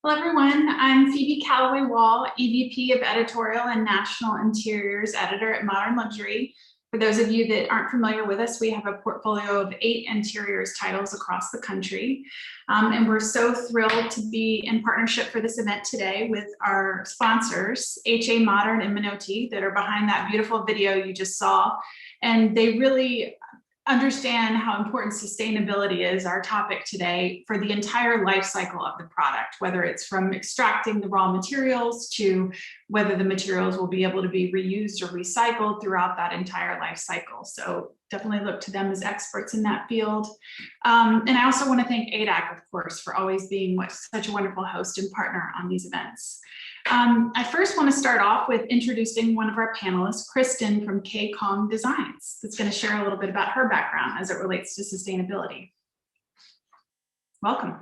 Hello, everyone. I'm Phoebe Calloway Wall, EVP of Editorial and National Interiors Editor at Modern Luxury. For those of you that aren't familiar with us, we have a portfolio of 8 interiors titles across the country. And we're so thrilled to be in partnership for this event today with our sponsors, HA Modern and Minotti, that are behind that beautiful video you just saw. And they really understand how important sustainability is, our topic today, for the entire life cycle of the product, whether it's from extracting the raw materials to whether the materials will be able to be reused or recycled throughout that entire life cycle. So definitely look to them as experts in that field. And I also want to thank ADAC, of course, for always being such a wonderful host and partner on these events. I first want to start off with introducing one of our panelists, Kristin from Kong Designs, that's going to share a little bit about her background as it relates to sustainability. Welcome.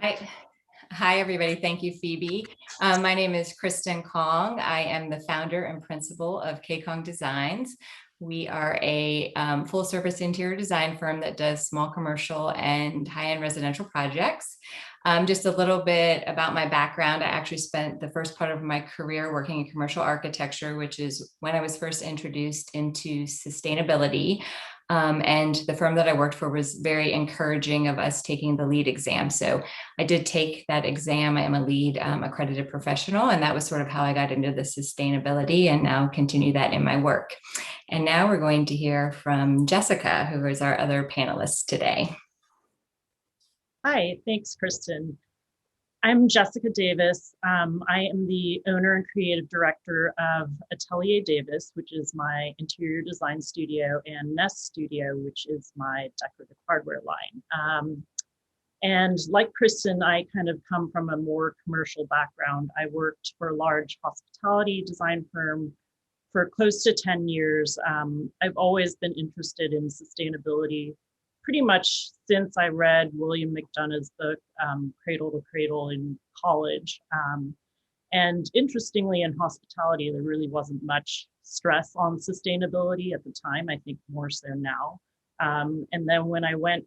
Hi, everybody. Thank you, Phoebe. My name is Kristin Kong. I am the founder and principal of Kong Designs. We are a full-service interior design firm that does small commercial and high-end residential projects. Just a little bit about my background. I actually spent the first part of my career working in commercial architecture, which is when I was first introduced into sustainability. And the firm that I worked for was very encouraging of us taking the LEED exam. So I did take that exam. I am a LEED accredited professional, and that was sort of how I got into the sustainability and now continue that in my work. And now we're going to hear from Jessica, who is our other panelist today. Hi, thanks, Kristen. I'm Jessica Davis. I am the owner and creative director of Atelier Davis, which is my interior design studio, and Nest Studio, which is my decorative hardware line. And like Kristen, I kind of come from a more commercial background. I worked for a large hospitality design firm for close to 10 years. I've always been interested in sustainability pretty much since I read William McDonough's book, Cradle to Cradle, in college. And interestingly, in hospitality, there really wasn't much stress on sustainability at the time. I think more so now. And then when I went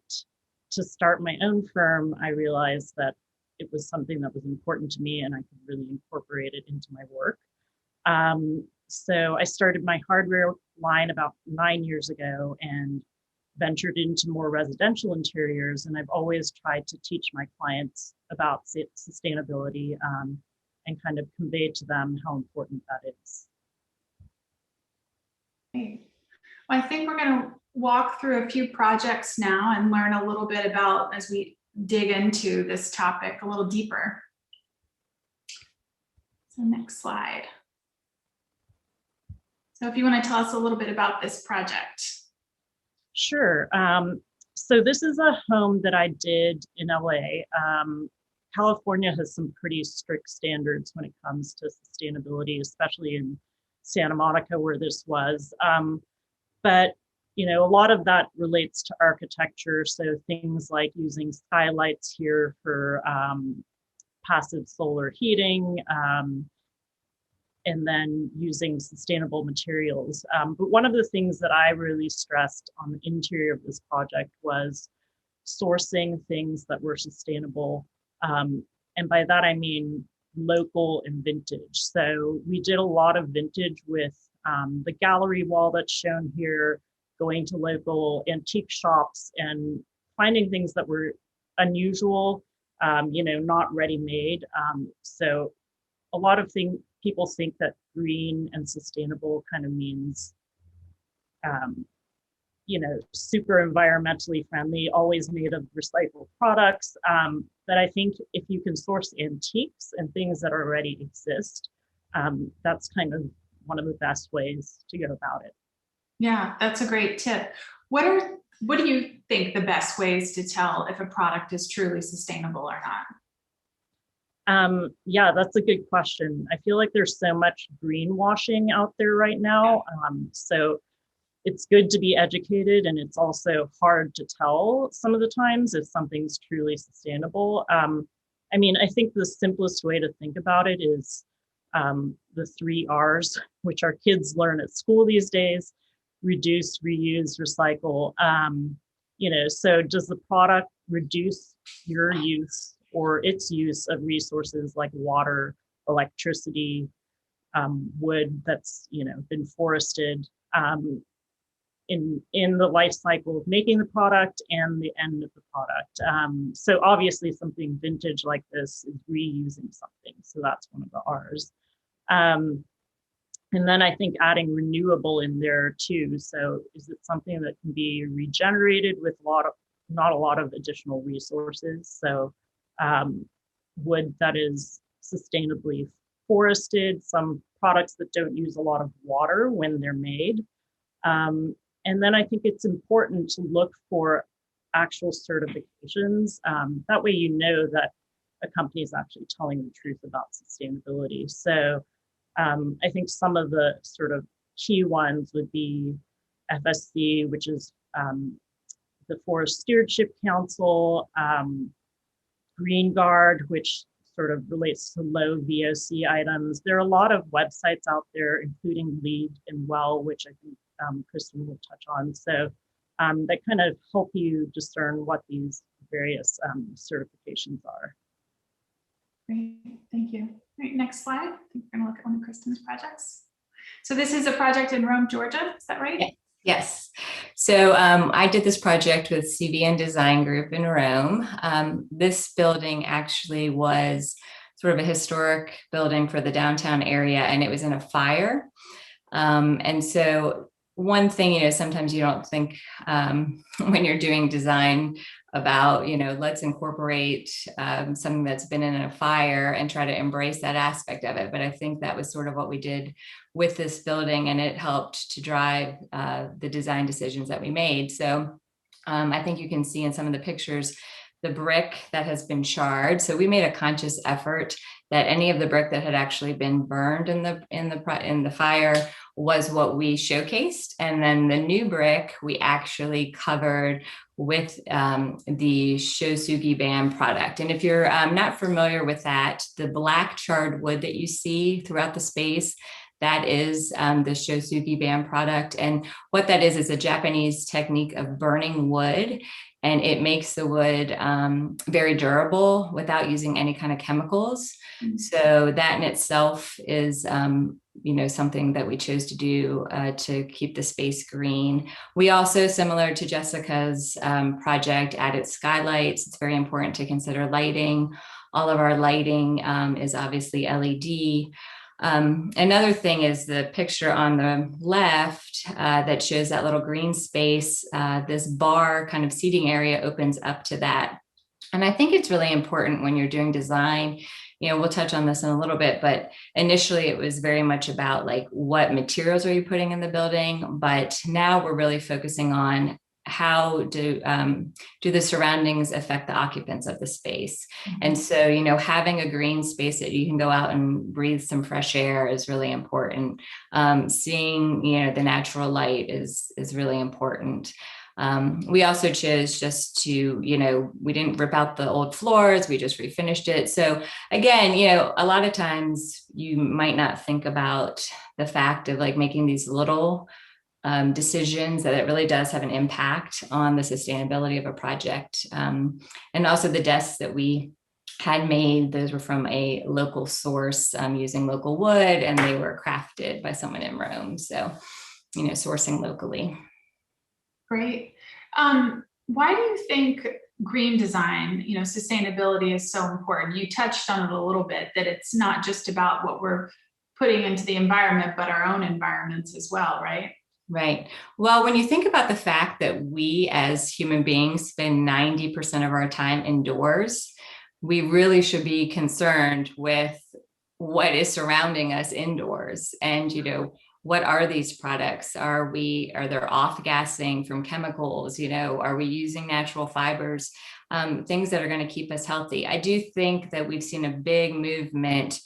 to start my own firm, I realized that it was something that was important to me and I could really incorporate it into my work. So I started my hardware line about 9 years ago and ventured into more residential interiors, and I've always tried to teach my clients about sustainability and kind of convey to them how important that is. Great. Well, I think we're going to walk through a few projects now and learn a little bit about, as we dig into this topic a little deeper. So next slide. So if you want to tell us a little bit about this project. Sure. So this is a home that I did in LA. California has some pretty strict standards when it comes to sustainability, especially in Santa Monica, where this was. But you know, a lot of that relates to architecture. So things like using skylights here for passive solar heating, and then using sustainable materials. But one of the things that I really stressed on the interior of this project was sourcing things that were sustainable. And by that, I mean local and vintage. So we did a lot of vintage with the gallery wall that's shown here, going to local antique shops and finding things that were unusual, you know, not ready-made. So a lot of people think that green and sustainable kind of means, you know, super environmentally friendly, always made of recycled products. But I think if you can source antiques and things that already exist, that's kind of one of the best ways to go about it. Yeah, that's a great tip. What do you think the best ways to tell if a product is truly sustainable or not? Yeah, that's a good question. I feel like there's so much greenwashing out there right now. So it's good to be educated, and it's also hard to tell some of the times if something's truly sustainable. I mean, I think the simplest way to think about it is the 3 R's, which our kids learn at school these days: reduce, reuse, recycle. You know, so does the product reduce your use or its use of resources like water, electricity, wood that's been forested, in the life cycle of making the product and the end of the product. So obviously something vintage like this is reusing something. So that's one of the R's. And then I think adding renewable in there too. So is it something that can be regenerated with not a lot of additional resources? So wood that is sustainably forested, some products that don't use a lot of water when they're made. And then I think it's important to look for actual certifications. That way you know that a company is actually telling the truth about sustainability. So I think some of the sort of key ones would be FSC, which is the Forest Stewardship Council, Green Guard, which sort of relates to low VOC items. There are a lot of websites out there, including LEED and WELL, which I think Kristen will touch on. So that kind of help you discern what these various certifications are. Great, thank you. All right, next slide. I think we're going to look at one of Kristen's projects. So this is a project in Rome, Georgia. Is that right? Yes. So I did this project with CVN Design Group in Rome. This building actually was sort of a historic building for the downtown area, and it was in a fire. And so one thing, sometimes you don't think when you're doing design about, let's incorporate something that's been in a fire and try to embrace that aspect of it. But I think that was sort of what we did with this building, and it helped to drive the design decisions that we made. So I think you can see in some of the pictures the brick that has been charred. So we made a conscious effort that any of the brick that had actually been burned in the fire was what we showcased, and then the new brick we actually covered with the Shosugi Band product. And if you're not familiar with that, the black charred wood that you see throughout the space, that is the Shosugi Band product. And what that is a Japanese technique of burning wood, and it makes the wood very durable without using any kind of chemicals. Mm-hmm. So that in itself is something that we chose to do to keep the space green. We also, similar to Jessica's project, added skylights. It's very important to consider lighting. All of our lighting is obviously LED. Another thing is the picture on the left that shows that little green space. This bar kind of seating area opens up to that. And I think it's really important when you're doing design. We'll touch on this in a little bit, but initially it was very much about like, what materials are you putting in the building? But now we're really focusing on how do the surroundings affect the occupants of the space. Mm-hmm. And so, having a green space that you can go out and breathe some fresh air is really important. Seeing, the natural light is really important. We also chose just to, we didn't rip out the old floors, we just refinished it. So again, a lot of times you might not think about the fact of like making these little decisions, that it really does have an impact on the sustainability of a project. And also the desks that we had made, those were from a local source using local wood, and they were crafted by someone in Rome. So, sourcing locally. Great. Why do you think green design, sustainability is so important? You touched on it a little bit, that it's not just about what we're putting into the environment, but our own environments as well, right? Right. Well, when you think about the fact that we as human beings spend 90% of our time indoors, we really should be concerned with what is surrounding us indoors. And, what are these products? Are there off-gassing from chemicals? Are we using natural fibers? Things that are going to keep us healthy. I do think that we've seen a big movement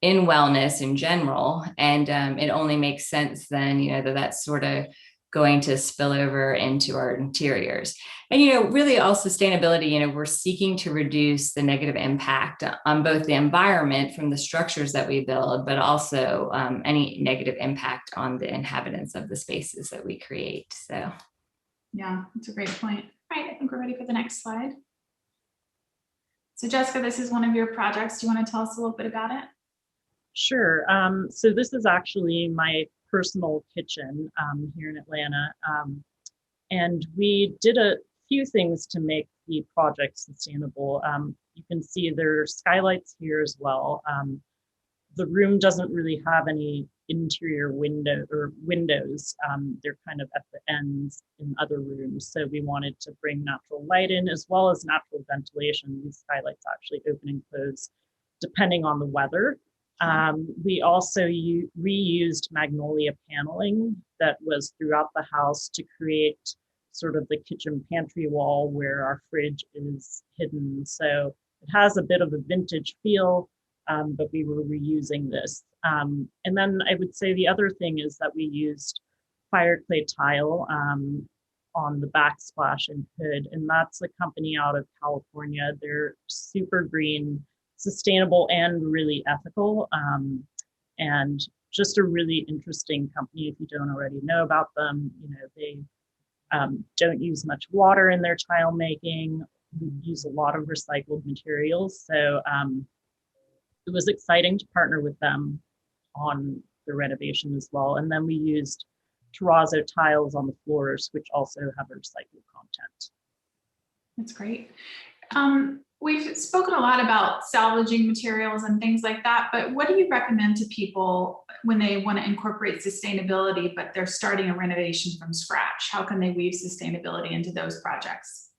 in wellness in general, and it only makes sense then, that that's sort of going to spill over into our interiors. And, really all sustainability, we're seeking to reduce the negative impact on both the environment from the structures that we build, but also any negative impact on the inhabitants of the spaces that we create. So. Yeah, that's a great point. All right, I think we're ready for the next slide. So Jessica, this is one of your projects. Do you want to tell us a little bit about it? Sure. So this is actually my personal kitchen here in Atlanta. And we did a few things to make the project sustainable. You can see there are skylights here as well. The room doesn't really have any interior windows. They're kind of at the ends in other rooms. So we wanted to bring natural light in as well as natural ventilation. These skylights actually open and close depending on the weather. We also reused magnolia paneling that was throughout the house to create sort of the kitchen pantry wall where our fridge is hidden. So it has a bit of a vintage feel, but we were reusing this. And then I would say the other thing is that we used fire clay tile on the backsplash and hood, and that's a company out of California. They're super green, sustainable, and really ethical, and just a really interesting company if you don't already know about them. You know, they don't use much water in their tile making. We use a lot of recycled materials. So it was exciting to partner with them on the renovation as well. And then we used terrazzo tiles on the floors, which also have a recycled content. That's great. We've spoken a lot about salvaging materials and things like that, but what do you recommend to people when they want to incorporate sustainability, but they're starting a renovation from scratch? How can they weave sustainability into those projects?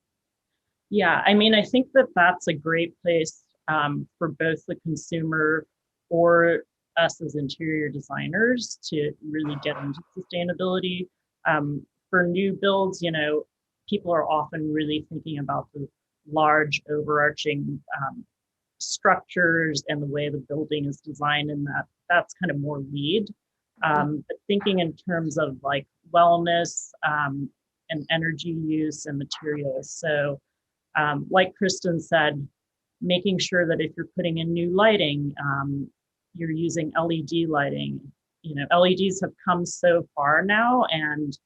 Yeah, I mean, I think that that's a great place for both the consumer or us as interior designers to really get into sustainability. For new builds, you know, people are often really thinking about the large overarching structures and the way the building is designed, and that's kind of more lead. But thinking in terms of like wellness and energy use and materials. So like Kristen said, making sure that if you're putting in new lighting, you're using LED lighting. You know, LEDs have come so far now, and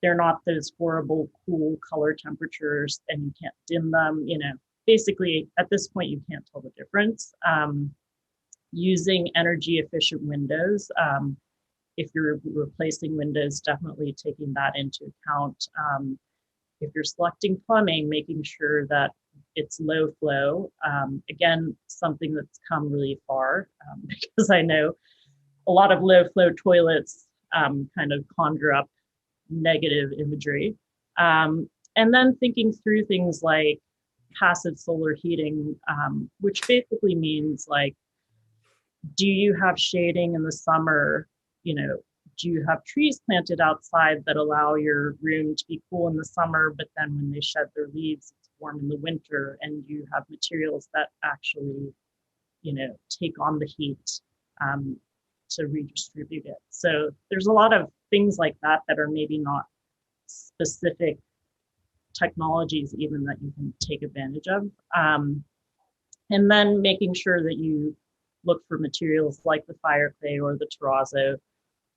they're not those horrible cool color temperatures, and you can't dim them. You know, basically at this point you can't tell the difference. Using energy efficient windows. If you're replacing windows, definitely taking that into account. If you're selecting plumbing, making sure that it's low flow. Again, something that's come really far because I know a lot of low flow toilets kind of conjure up negative imagery. And then thinking through things like passive solar heating, which basically means like, do you have shading in the summer? You know, do you have trees planted outside that allow your room to be cool in the summer, but then when they shed their leaves, it's warm in the winter, and you have materials that actually, you know, take on the heat to redistribute it. So there's a lot of things like that that are maybe not specific technologies even that you can take advantage of. And then making sure that you look for materials like the fire clay or the terrazzo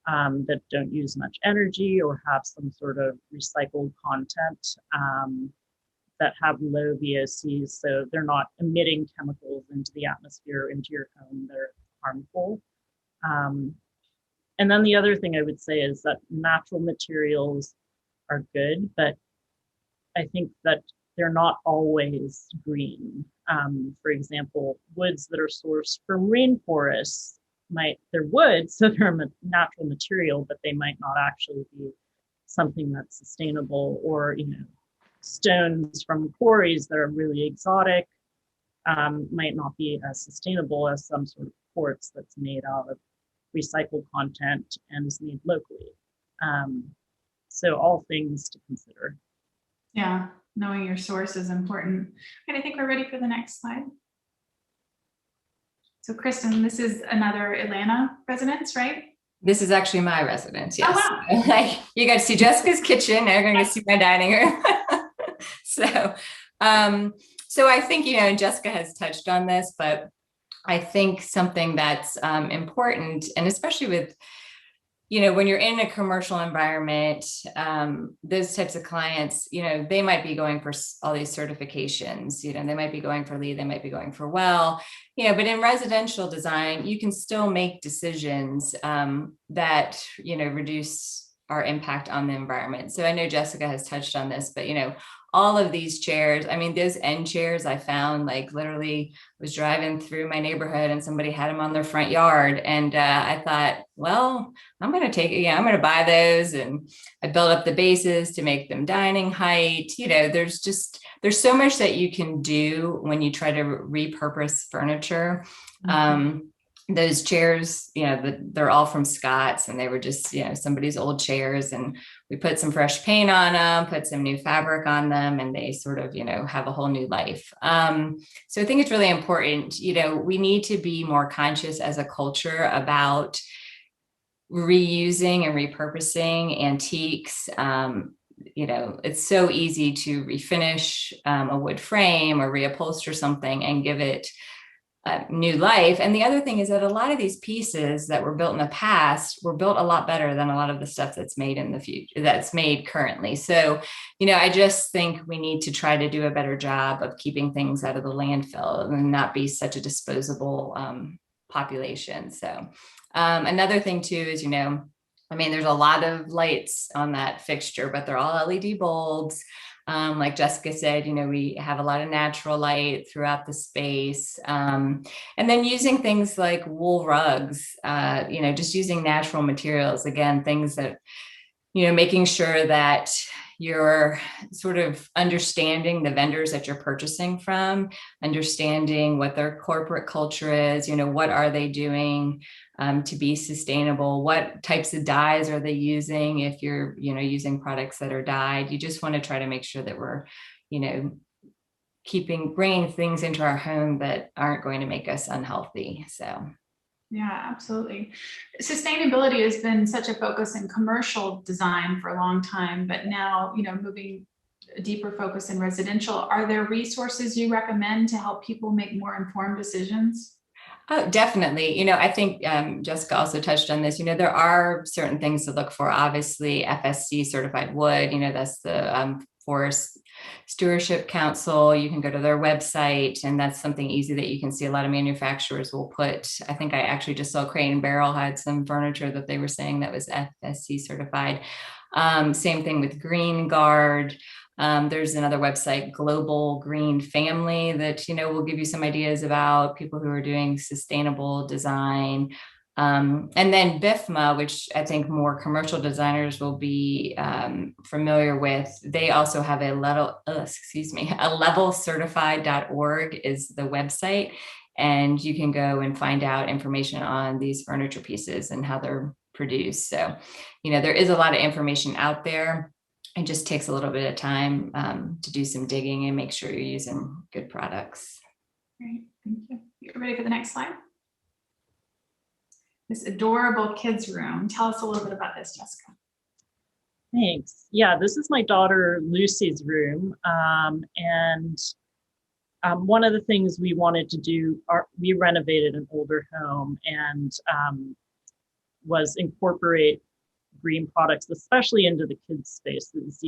that don't use much energy or have some sort of recycled content, that have low VOCs, so they're not emitting chemicals into the atmosphere, into your home that are harmful. And then the other thing I would say is that natural materials are good, but I think that they're not always green. For example, woods that are sourced from rainforests they're wood, so they're a natural material, but they might not actually be something that's sustainable. Or, you know, stones from quarries that are really exotic might not be as sustainable as some sort of quartz that's made out of recycled content and is made locally. So all things to consider. Yeah, knowing your source is important. And I think we're ready for the next slide. So Kristen, this is another Atlanta residence, right? This is actually my residence, yes. Oh, wow. You got to see Jessica's kitchen. Now you're going to see my dining room. So I think, you know, Jessica has touched on this, but I think something that's important, and especially with when you're in a commercial environment, those types of clients, they might be going for all these certifications, they might be going for LEED, they might be going for WELL, but in residential design, you can still make decisions that, reduce our impact on the environment. So I know Jessica has touched on this, but, all of these chairs, I mean, those end chairs I found, like literally was driving through my neighborhood and somebody had them on their front yard. And I thought, well, I'm going to buy those. And I built up the bases to make them dining height. There's so much that you can do when you try to repurpose furniture. Those chairs, they're all from Scott's, and they were just, somebody's old chairs, and we put some fresh paint on them, put some new fabric on them, and they sort of, have a whole new life. So I think it's really important, we need to be more conscious as a culture about reusing and repurposing antiques. It's so easy to refinish a wood frame or reupholster something and give it new life. And the other thing is that a lot of these pieces that were built in the past were built a lot better than a lot of the stuff that's made in the future, that's made currently. So, I just think we need to try to do a better job of keeping things out of the landfill and not be such a disposable population. So another thing too is, there's a lot of lights on that fixture, but they're all LED bulbs. Like Jessica said, we have a lot of natural light throughout the space. And then using things like wool rugs, just using natural materials, again, things that, making sure that you're sort of understanding the vendors that you're purchasing from, understanding what their corporate culture is, what are they doing to be sustainable, what types of dyes are they using if you're, using products that are dyed. You just want to try to make sure that we're, bringing things into our home that aren't going to make us unhealthy. So. Yeah, absolutely. Sustainability has been such a focus in commercial design for a long time, but now, moving a deeper focus in residential. Are there resources you recommend to help people make more informed decisions? Oh, definitely. I think Jessica also touched on this. There are certain things to look for. Obviously, FSC certified wood, that's the Forest Stewardship Council. You can go to their website, and that's something easy that you can see. A lot of manufacturers will put, I think I actually just saw Crate and Barrel had some furniture that they were saying that was FSC certified. Same thing with Green Guard. There's another website, Global Green Family, that, will give you some ideas about people who are doing sustainable design. And then BIFMA, which I think more commercial designers will be familiar with. They also have a levelcertified.org is the website. And you can go and find out information on these furniture pieces and how they're produced. So, there is a lot of information out there. It just takes a little bit of time to do some digging and make sure you're using good products. Great, thank you. You're ready for the next slide? This adorable kids room. Tell us a little bit about this, Jessica. Thanks. Yeah, this is my daughter Lucy's room. One of the things we wanted to do, we renovated an older home and was incorporate green products, especially into the kids' spaces.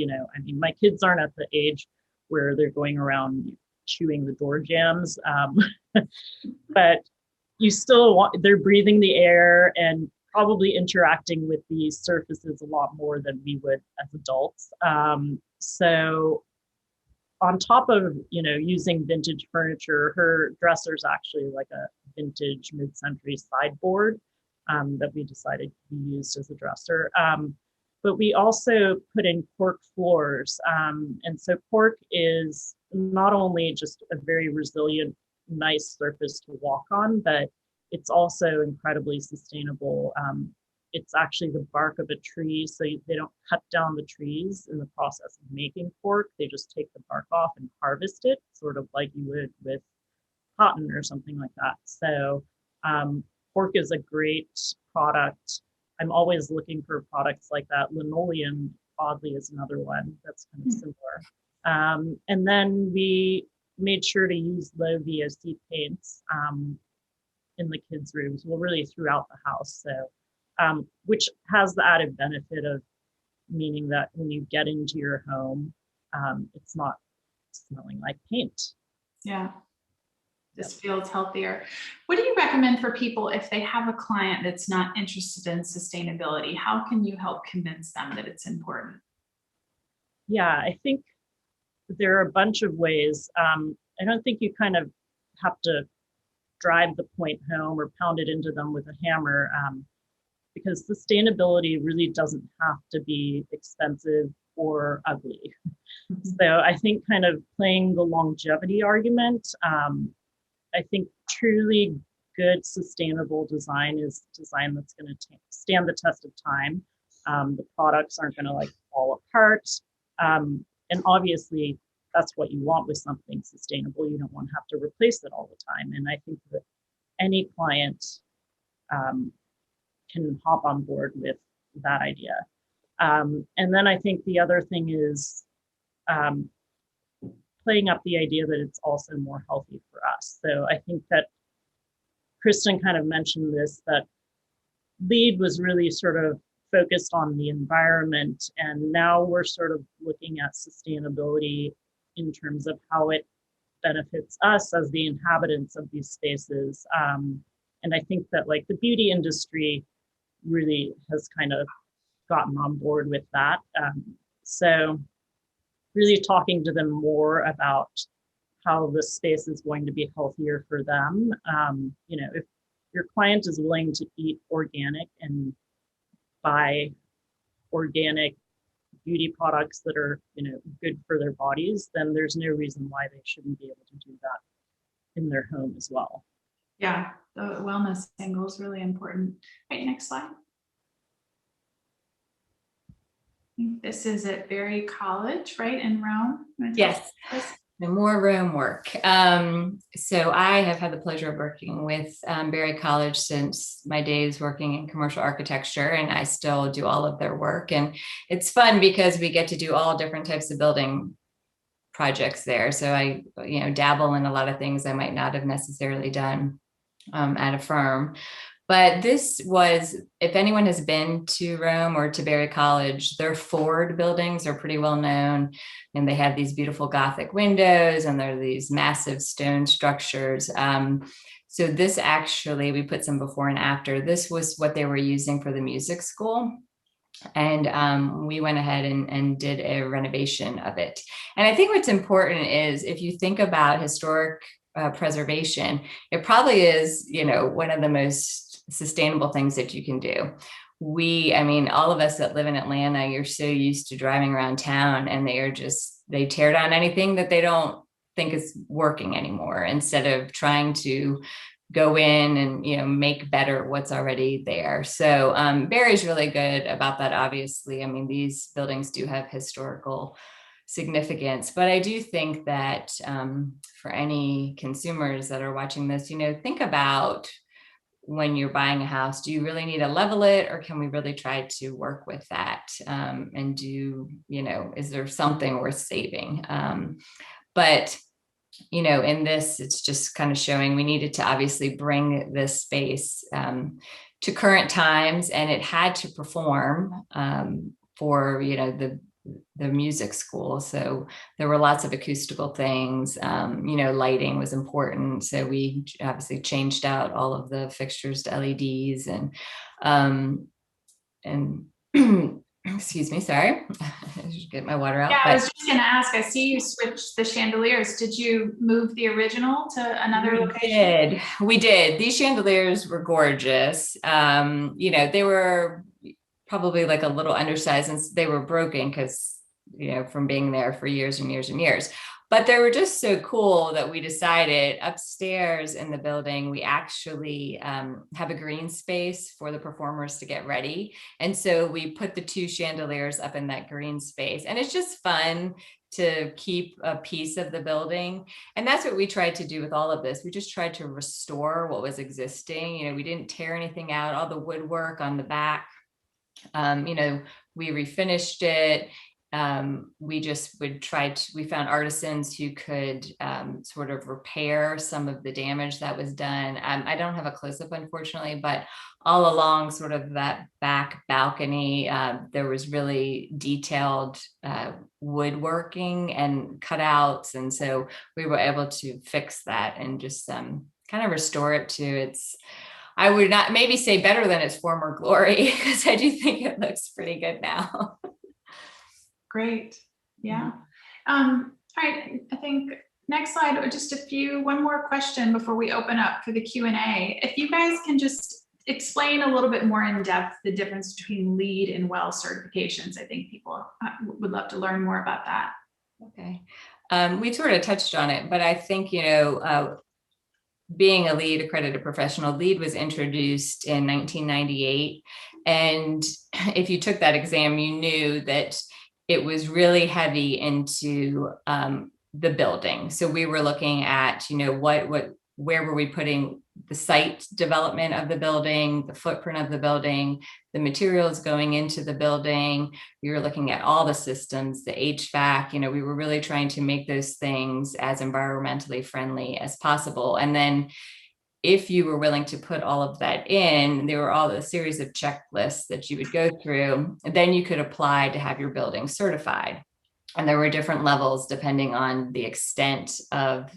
My kids aren't at the age where they're going around chewing the door jambs, but you still they're breathing the air and probably interacting with these surfaces a lot more than we would as adults. So on top of, using vintage furniture, her dresser's actually like a vintage mid-century sideboard that we decided to be used as a dresser. But we also put in cork floors. And so cork is not only just a very resilient, nice surface to walk on, but it's also incredibly sustainable. It's actually the bark of a tree, so they don't cut down the trees in the process of making cork. They just take the bark off and harvest it, sort of like you would with cotton or something like that. So cork is a great product. I'm always looking for products like that. Linoleum, oddly, is another one that's kind of similar. And then we made sure to use low VOC paints in the kids' rooms, well, really throughout the house. So which has the added benefit of meaning that when you get into your home, it's not smelling like paint. Yeah. Just feels healthier. What do you recommend for people if they have a client that's not interested in sustainability? How can you help convince them that it's important? Yeah, I think there are a bunch of ways. I don't think you kind of have to drive the point home or pound it into them with a hammer, because sustainability really doesn't have to be expensive or ugly. So I think kind of playing the longevity argument, I think truly good sustainable design is design that's going to stand the test of time. The products aren't going to like fall apart. And obviously that's what you want with something sustainable. You don't want to have to replace it all the time. And I think that any client can hop on board with that idea. And then I think the other thing is playing up the idea that it's also more healthy for us. So I think that Kristen kind of mentioned this, that LEED was really sort of focused on the environment, and now we're sort of looking at sustainability in terms of how it benefits us as the inhabitants of these spaces. And I think that like the beauty industry really has kind of gotten on board with that. So really talking to them more about how the space is going to be healthier for them. If your client is willing to eat organic and buy organic beauty products that are, good for their bodies, then there's no reason why they shouldn't be able to do that in their home as well. Yeah, the wellness angle is really important. Right, next slide. This is at Berry College, right, in Rome? Yes, the more room work. So I have had the pleasure of working with Berry College since my days working in commercial architecture, and I still do all of their work. And it's fun because we get to do all different types of building projects there. So I, dabble in a lot of things I might not have necessarily done at a firm. But this was, if anyone has been to Rome or to Berry College, their Ford buildings are pretty well known. And they have these beautiful Gothic windows, and there are these massive stone structures. So this actually, we put some before and after. This was what they were using for the music school. And we went ahead and did a renovation of it. And I think what's important is if you think about historic preservation, it probably is, one of the most sustainable things that you can do. All of us that live in Atlanta, you're so used to driving around town, and they tear down anything that they don't think is working anymore, instead of trying to go in and, make better what's already there. So Barry's really good about that. Obviously, these buildings do have historical significance, but I do think that for any consumers that are watching this, think about when you're buying a house, do you really need to level it, or can we really try to work with that and do, is there something worth saving? But in this, it's just kind of showing we needed to obviously bring this space to current times, and it had to perform for, the music school. So there were lots of acoustical things, lighting was important. So we obviously changed out all of the fixtures to LEDs and excuse me, sorry, I should get my water out. Yeah, I was just going to ask, I see you switched the chandeliers. Did you move the original to another location? We did. These chandeliers were gorgeous. They were probably like a little undersized, and they were broken because, from being there for years and years and years. But they were just so cool that we decided upstairs in the building, we actually have a green space for the performers to get ready. And so we put the two chandeliers up in that green space. And it's just fun to keep a piece of the building. And that's what we tried to do with all of this. We just tried to restore what was existing. We didn't tear anything out, all the woodwork on the back. We refinished it. we just would we found artisans who could sort of repair some of the damage that was done. I don't have a close-up, unfortunately, but all along sort of that back balcony, there was really detailed woodworking and cutouts. And so we were able to fix that and just kind of restore it to its, I would not maybe say better than its former glory, because I do think it looks pretty good now. Great. Yeah. All right. I think next slide, just one more question before we open up for the Q&A. If you guys can just explain a little bit more in depth the difference between LEED and WELL certifications. I think people would love to learn more about that. Okay. We sort of touched on it, but I think, being a LEED accredited professional, LEED was introduced in 1998. And if you took that exam, you knew that it was really heavy into the building. So we were looking at, where were we putting the site development of the building, the footprint of the building, the materials going into the building. We were looking at all the systems, the HVAC, we were really trying to make those things as environmentally friendly as possible. And then if you were willing to put all of that in, there were all a series of checklists that you would go through, and then you could apply to have your building certified. And there were different levels depending on the extent of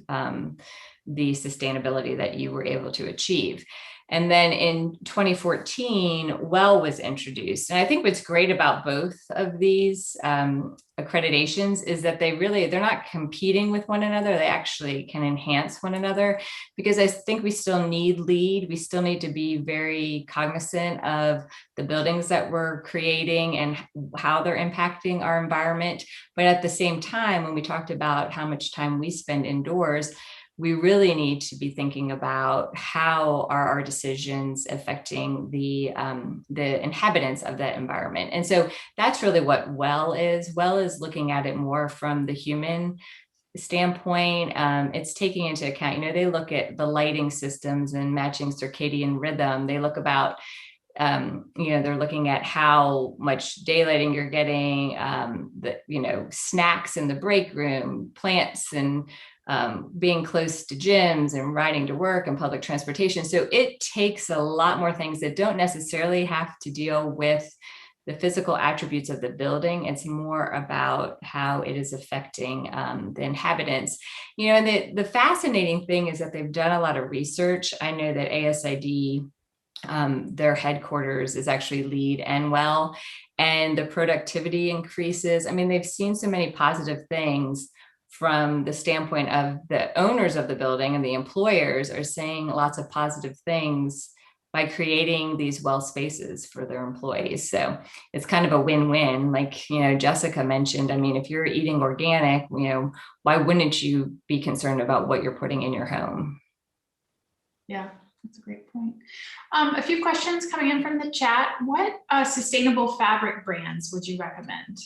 the sustainability that you were able to achieve. And then in 2014, WELL was introduced. And I think what's great about both of these accreditations is that they're not competing with one another. They actually can enhance one another, because I think we still need LEED. We still need to be very cognizant of the buildings that we're creating and how they're impacting our environment. But at the same time, when we talked about how much time we spend indoors, we really need to be thinking about how are our decisions affecting the inhabitants of that environment. And so that's really what WELL is. WELL is looking at it more from the human standpoint. It's taking into account, they look at the lighting systems and matching circadian rhythm. They look about they're looking at how much daylighting you're getting, snacks in the break room, plants, and being close to gyms and riding to work and public transportation. So it takes a lot more things that don't necessarily have to deal with the physical attributes of the building. It's more about how it is affecting the inhabitants. And the fascinating thing is that they've done a lot of research. I know that ASID, their headquarters is actually LEED and WELL, and the productivity increases. I mean, they've seen so many positive things from the standpoint of the owners of the building, and the employers are saying lots of positive things by creating these WELL spaces for their employees. So it's kind of a win-win. Like, Jessica mentioned, I mean, if you're eating organic, why wouldn't you be concerned about what you're putting in your home? Yeah. That's a great point. A few questions coming in from the chat. What sustainable fabric brands would you recommend?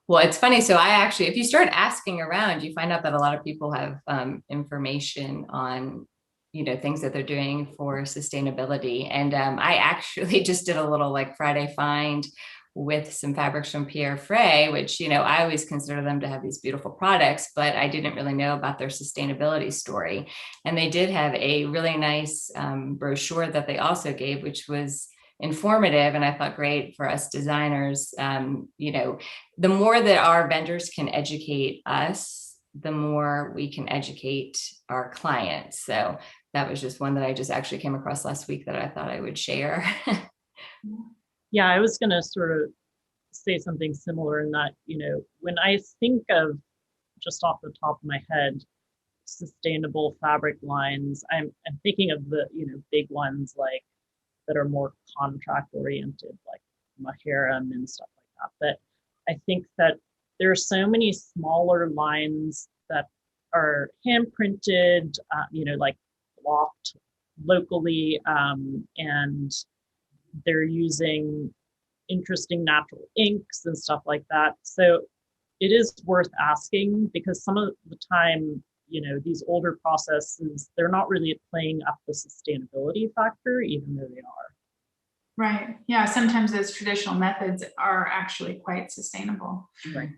Well, it's funny. So if you start asking around, you find out that a lot of people have information on, things that they're doing for sustainability. And I actually just did a little Friday find with some fabrics from Pierre Frey, which, I always consider them to have these beautiful products, but I didn't really know about their sustainability story. And they did have a really nice brochure that they also gave, which was informative. And I thought, great for us designers. The more that our vendors can educate us, the more we can educate our clients. So that was just one that I just actually came across last week that I thought I would share. Yeah, I was going to sort of say something similar in that, when I think of, just off the top of my head, sustainable fabric lines, I'm thinking of the, big ones that are more contract oriented, like Maharam and stuff like that. But I think that there are so many smaller lines that are hand printed, blocked locally, and they're using interesting natural inks and stuff like that. So it is worth asking, because some of the time, these older processes, they're not really playing up the sustainability factor, even though they are. Right. Yeah. Sometimes those traditional methods are actually quite sustainable. Right.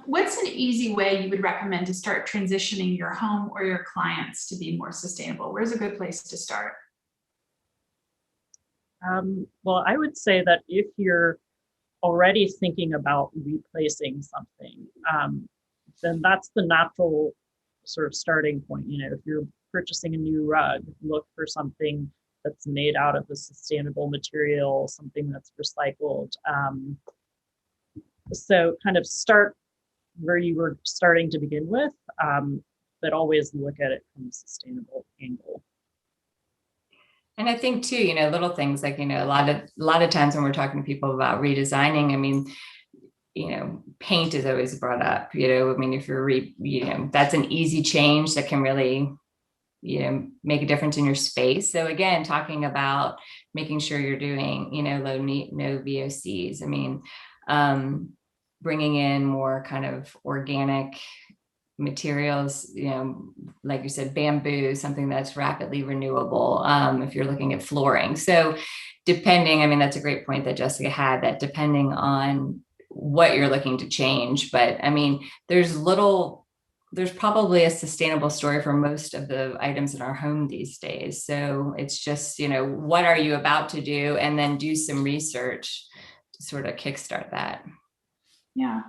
What's an easy way you would recommend to start transitioning your home or your clients to be more sustainable? Where's a good place to start? Well, I would say that if you're already thinking about replacing something, then that's the natural sort of starting point. You know, if you're purchasing a new rug, look for something that's made out of a sustainable material, something that's recycled. So kind of start where you were starting to begin with, but always look at it from a sustainable angle. And I think too, you know, little things like, you know, a lot of times when we're talking to people about redesigning, I mean, you know, paint is always brought up, you know, I mean, if you're, you know, that's an easy change that can really, you know, make a difference in your space. So again, talking about making sure you're doing, you know, no VOCs. I mean, bringing in more kind of organic materials, you know, like you said, bamboo, something that's rapidly renewable, if you're looking at flooring. So depending, I mean, that's a great point that Jessica had, that depending on what you're looking to change. But I mean, there's probably a sustainable story for most of the items in our home these days. So it's just, you know, what are you about to do? And then do some research to sort of kickstart that. Yeah.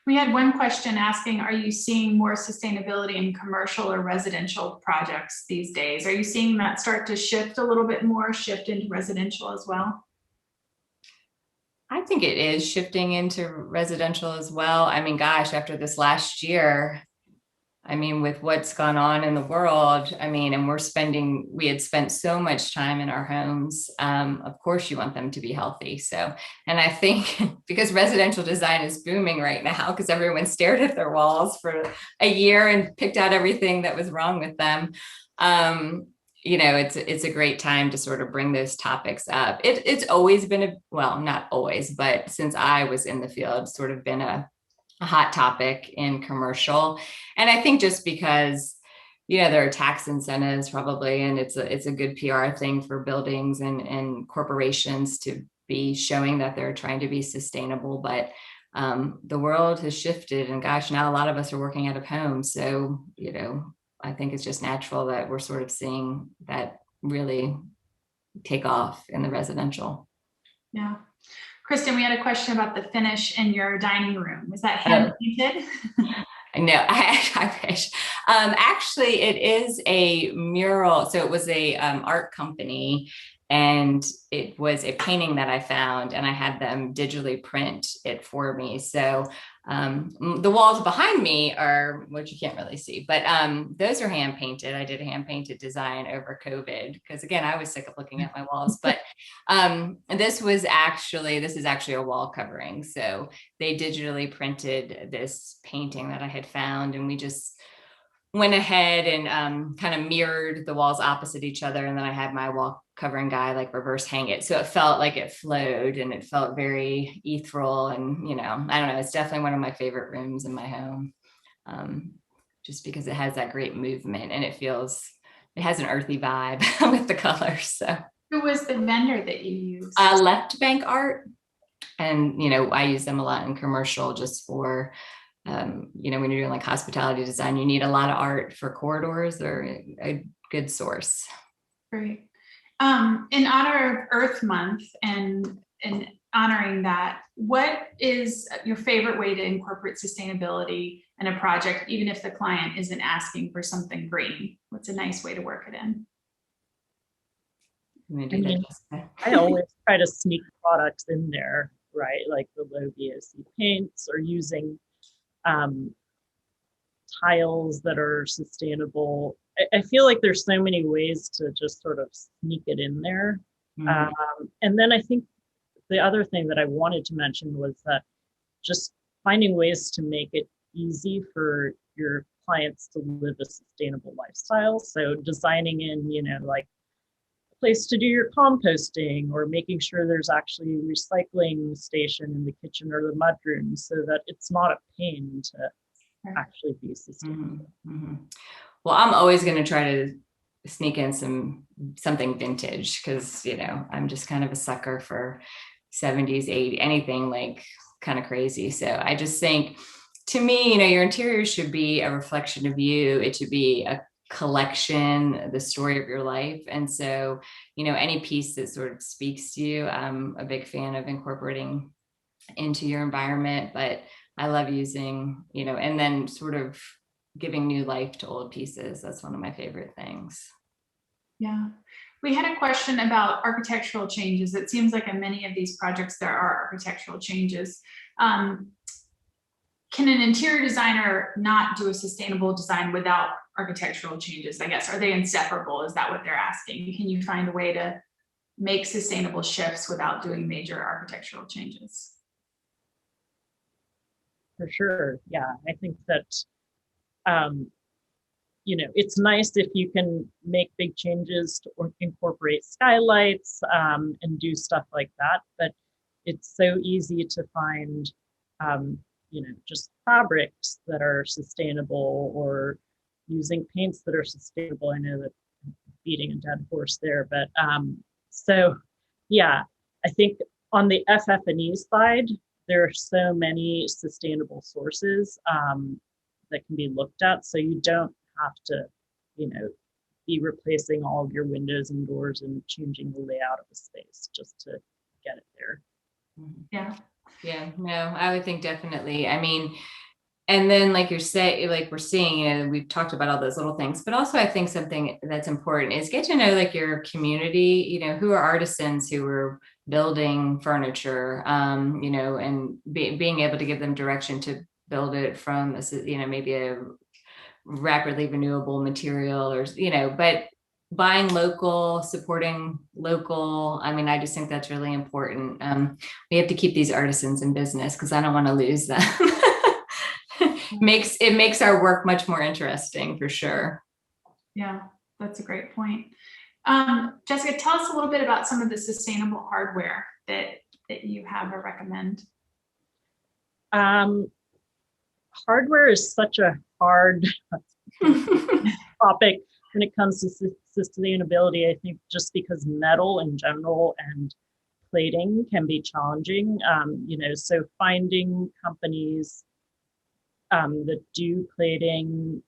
We had one question asking, are you seeing more sustainability in commercial or residential projects these days? Are you seeing that start to shift a little bit more, shift into residential as well? I think it is shifting into residential as well. I mean, gosh, after this last year, I mean, with what's gone on in the world, I mean, and we had spent so much time in our homes. Of course, you want them to be healthy. So, and I think because residential design is booming right now, because everyone stared at their walls for a year and picked out everything that was wrong with them. You know, it's a great time to sort of bring those topics up. It's always been well, not always, but since I was in the field, sort of been a hot topic in commercial. And I think just because, you know, there are tax incentives probably, and it's a good PR thing for buildings and corporations to be showing that they're trying to be sustainable. But the world has shifted, and gosh, now a lot of us are working out of home. So, you know, I think it's just natural that we're sort of seeing that really take off in the residential. Yeah. Kristen, we had a question about the finish in your dining room. Was that hand painted? No, I wish. Actually, it is a mural. So it was a art company, and it was a painting that I found, and I had them digitally print it for me. So the walls behind me are, which you can't really see, but those are hand painted. I did a hand painted design over COVID because, again, I was sick of looking at my walls. But this is actually a wall covering. So they digitally printed this painting that I had found, and we just went ahead and kind of mirrored the walls opposite each other. And then I had my wall covering guy like reverse hang it. So it felt like it flowed, and it felt very ethereal. And, you know, I don't know, it's definitely one of my favorite rooms in my home, just because it has that great movement, and it has an earthy vibe with the colors. So who was the vendor that you used? Left Bank Art. And, you know, I use them a lot in commercial just for, you know, when you're doing like hospitality design, you need a lot of art for corridors. They're a good source. Great. In honor of Earth Month and honoring that, what is your favorite way to incorporate sustainability in a project, even if the client isn't asking for something green? What's a nice way to work it in? I always try to sneak products in there, right? Like the low VOC paints, or using tiles that are sustainable. I feel like there's so many ways to just sort of sneak it in there. Mm-hmm. And then I think the other thing that I wanted to mention was that just finding ways to make it easy for your clients to live a sustainable lifestyle. So designing in, you know, like place to do your composting, or making sure there's actually a recycling station in the kitchen or the mudroom, so that it's not a pain to actually be sustainable. Mm-hmm. Well, I'm always going to try to sneak in something vintage, because, you know, I'm just kind of a sucker for 70s, 80s, anything like kind of crazy. So I just think, to me, you know, your interior should be a reflection of you. It should be a collection, the story of your life. And so, you know, any piece that sort of speaks to you, I'm a big fan of incorporating into your environment. But I love using, you know, and then sort of giving new life to old pieces. That's one of my favorite things. Yeah. We had a question about architectural changes. It seems like in many of these projects, there are architectural changes. Can an interior designer not do a sustainable design without architectural changes? I guess, are they inseparable? Is that what they're asking? Can you find a way to make sustainable shifts without doing major architectural changes? For sure. Yeah, I think that, you know, it's nice if you can make big changes to incorporate skylights and do stuff like that. But it's so easy to find, you know, just fabrics that are sustainable, or using paints that are sustainable. I know that I'm beating a dead horse there, but so yeah, I think on the FF&E side, there are so many sustainable sources that can be looked at. So you don't have to, you know, be replacing all of your windows and doors and changing the layout of a space just to get it there. Yeah. Yeah, no, I would think definitely. I mean, and then like you're saying, like we're seeing, you know, we've talked about all those little things, but also I think something that's important is get to know like your community, you know, who are artisans who are building furniture, you know, and being able to give them direction to build it from, you know, maybe a rapidly renewable material, or, you know, but buying local, supporting local. I mean, I just think that's really important. We have to keep these artisans in business because I don't want to lose them. It makes our work much more interesting, for sure. Yeah, that's a great point. Jessica, tell us a little bit about some of the sustainable hardware that you have or recommend. Hardware is such a hard topic when it comes to sustainability. I think just because metal in general and plating can be challenging, you know, so finding companies that do plating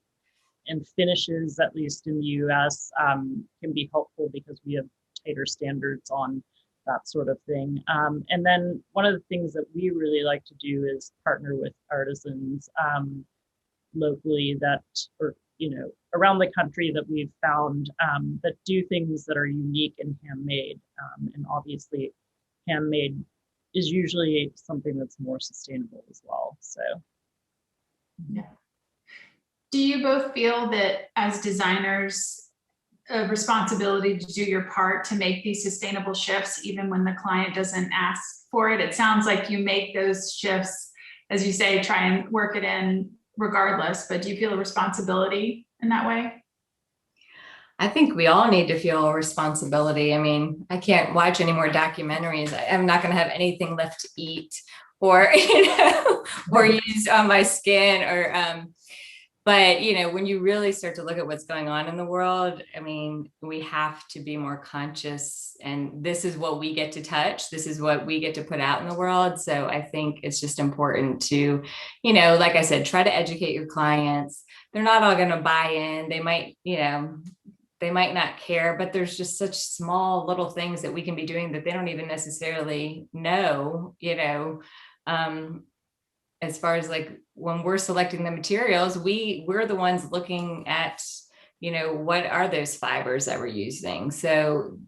and finishes, at least in the US, can be helpful because we have tighter standards on that sort of thing. And then one of the things that we really like to do is partner with artisans locally that, or, you know, around the country that we've found that do things that are unique and handmade. And obviously handmade is usually something that's more sustainable as well. So, yeah. Do you both feel that as designers, a responsibility to do your part to make these sustainable shifts, even when the client doesn't ask for it? It sounds like you make those shifts, as you say, try and work it in regardless, but do you feel a responsibility in that way? I think we all need to feel a responsibility. I mean, I can't watch any more documentaries. I'm not going to have anything left to eat, or, you know, or use on my skin, or, but, you know, when you really start to look at what's going on in the world, I mean, we have to be more conscious, and this is what we get to touch. This is what we get to put out in the world. So I think it's just important to, you know, like I said, try to educate your clients. They're not all going to buy in. They might, you know, they might not care, but there's just such small little things that we can be doing that they don't even necessarily know, you know, as far as like when we're selecting the materials, we're the ones looking at, you know, what are those fibers that we're using. So,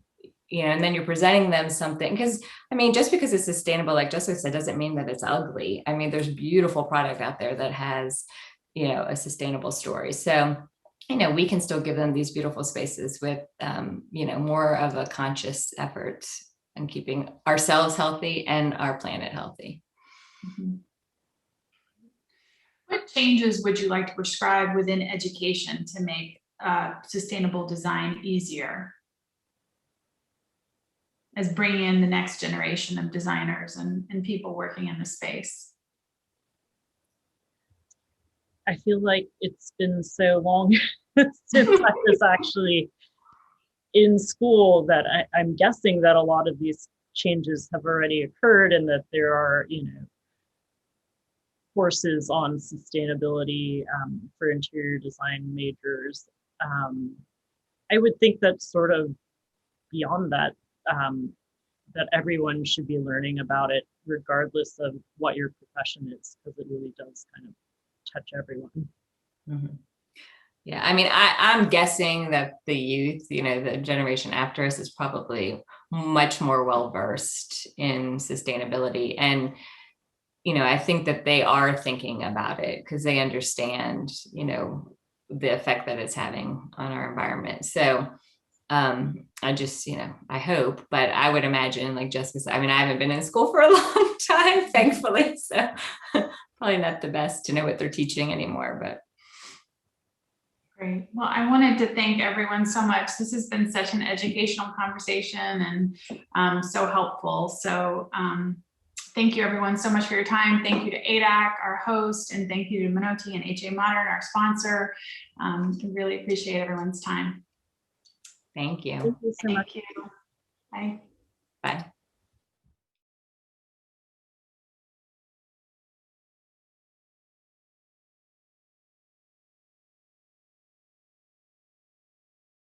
you know, and then you're presenting them something, because I mean, just because it's sustainable, like Jessica said, doesn't mean that it's ugly. I mean, there's beautiful product out there that has, you know, a sustainable story. So, you know, we can still give them these beautiful spaces with, you know, more of a conscious effort in keeping ourselves healthy and our planet healthy. Mm-hmm. What changes would you like to prescribe within education to make sustainable design easier, as bringing in the next generation of designers and people working in the space? I feel like it's been so long since I was actually in school that I'm guessing that a lot of these changes have already occurred and that there are, courses on sustainability for interior design majors. I would think that sort of beyond that, that everyone should be learning about it regardless of what your profession is, because it really does kind of touch everyone. Mm-hmm. Yeah, I mean, I'm guessing that the youth, the generation after us is probably much more well-versed in sustainability. And, I think that they are thinking about it because they understand, the effect that it's having on our environment. So I just, I hope, but I would imagine, like Jessica said, I mean, I haven't been in school for a long time, thankfully. So probably not the best to know what they're teaching anymore, but. Great. Well, I wanted to thank everyone so much. This has been such an educational conversation and so helpful. So thank you everyone so much for your time. Thank you to ADAC, our host, and thank you to Minoti and HA Modern, our sponsor. We really appreciate everyone's time. Thank you. Thank you so much. Thank you. Bye. Bye.